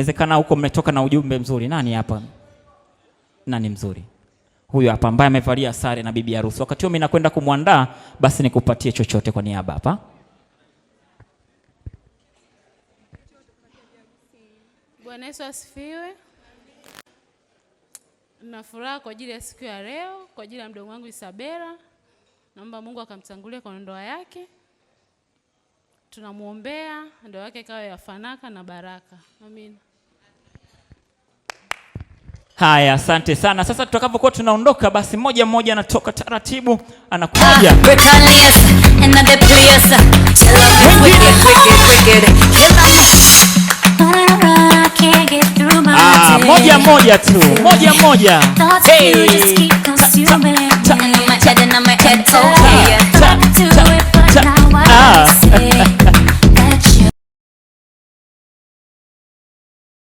Inawezekana huko mmetoka na ujumbe mzuri. Nani hapa? Nani mzuri? Huyu hapa ambaye amevalia sare na bibi harusi. Wakati mimi nakwenda kumwandaa, basi nikupatie chochote kwa niaba hapa. Bwana Yesu asifiwe. Na furaha kwa ajili ya siku ya leo, kwa ajili ya mdogo wangu Isabela. Naomba Mungu akamtangulie kwa ndoa yake. Tunamuombea ndoa yake ikawe ya fanaka na baraka. Amina. Haya, asante sana. Sasa tutakapokuwa tunaondoka, basi mmoja mmoja anatoka taratibu, anakuja. Moja moja tu, moja moja. Hey.